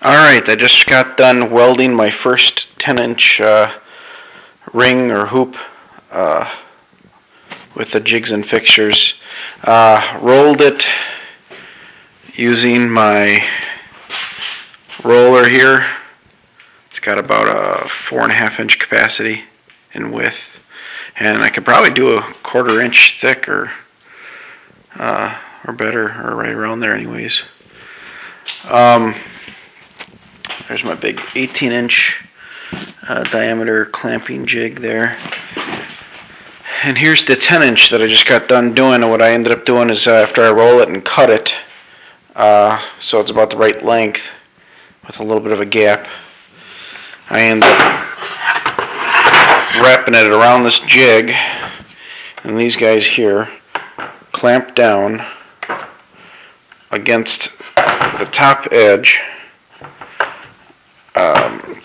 Alright, I just got done welding my first 10-inch ring or hoop with the jigs and fixtures. Rolled it using my roller here. It's got about a 4.5-inch capacity in width, and I could probably do a 1/4 inch thick or better, or right around there anyways. There's my big 18-inch diameter clamping jig there. And here's the 10-inch that I just got done doing. And what I ended up doing is after I roll it and cut it, so it's about the right length with a little bit of a gap, I end up wrapping it around this jig, and these guys here clamp down against the top edge,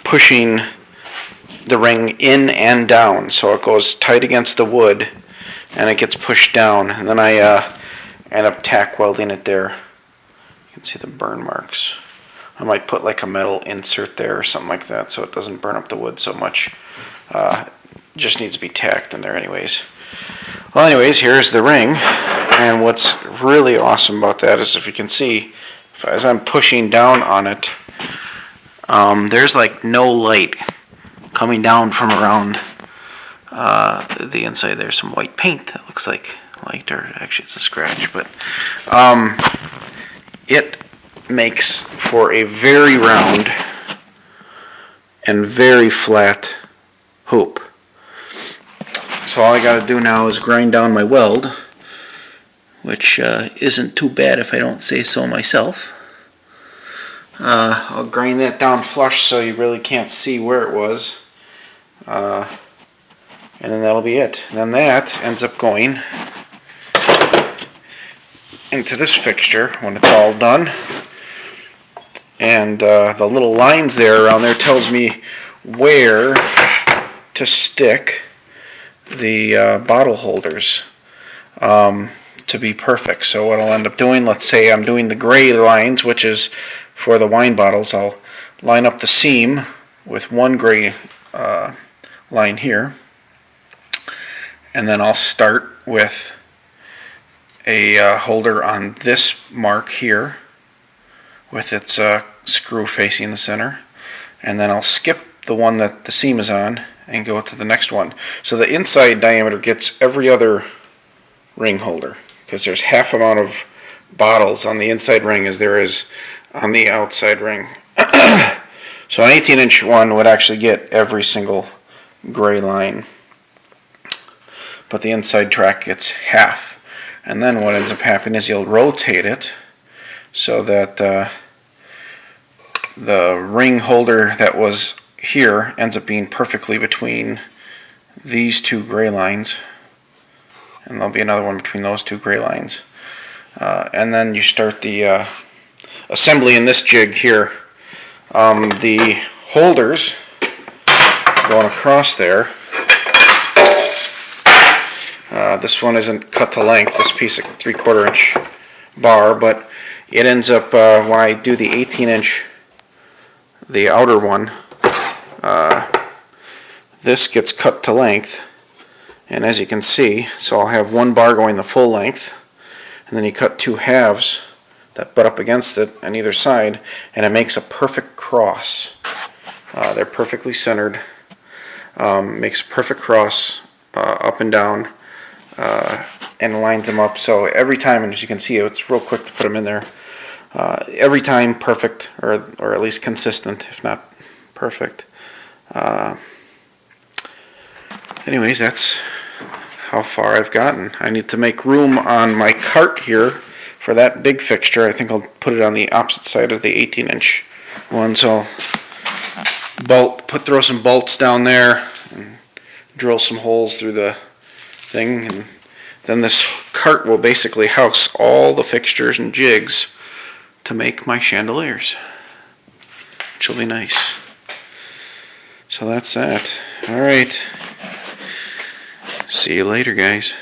pushing the ring in and down, so it goes tight against the wood and it gets pushed down, and then I end up tack welding it there. You can see the burn marks. I might put like a metal insert there or something like that so it doesn't burn up the wood so much. Just needs to be tacked in there anyways. Well, anyways, here's the ring, and what's really awesome about that is, if you can see, as I'm pushing down on it, there's like no light coming down from around the inside. There's some white paint that looks like light, or actually it's a scratch, but it makes for a very round and very flat hoop. So all I got to do now is grind down my weld, which isn't too bad if I don't say so myself. I'll grind that down flush so you really can't see where it was, and then that'll be it. And then that ends up going into this fixture when it's all done, and the little lines there around there tells me where to stick the bottle holders to be perfect. So what I'll end up doing, let's say I'm doing the gray lines, which is for the wine bottles, I'll line up the seam with one gray line here, and then I'll start with a holder on this mark here with its screw facing the center, and then I'll skip the one that the seam is on and go to the next one. So the inside diameter gets every other ring holder, because there's half amount of bottles on the inside ring as there is on the outside ring. So an 18-inch one would actually get every single gray line, but the inside track gets half. And then what ends up happening is you'll rotate it so that the ring holder that was here ends up being perfectly between these two gray lines, and there'll be another one between those two gray lines. And then you start the assembly in this jig here. The holders going across there, this one isn't cut to length, this piece of 3/4 inch bar, but it ends up, when I do the 18-inch, the outer one, this gets cut to length, and as you can see, so I'll have one bar going the full length, and then you cut two halves that butt up against it on either side, and it makes a perfect cross. They're perfectly centered, makes a perfect cross up and down, and lines them up. So every time, and as you can see, it's real quick to put them in there. Every time perfect, or at least consistent, if not perfect. Anyways, that's how far I've gotten. I need to make room on my cart here for that big fixture. I think I'll put it on the opposite side of the 18-inch one. So throw some bolts down there and drill some holes through the thing, and then this cart will basically house all the fixtures and jigs to make my chandeliers, which will be nice. So that's that. Alright. See you later, guys.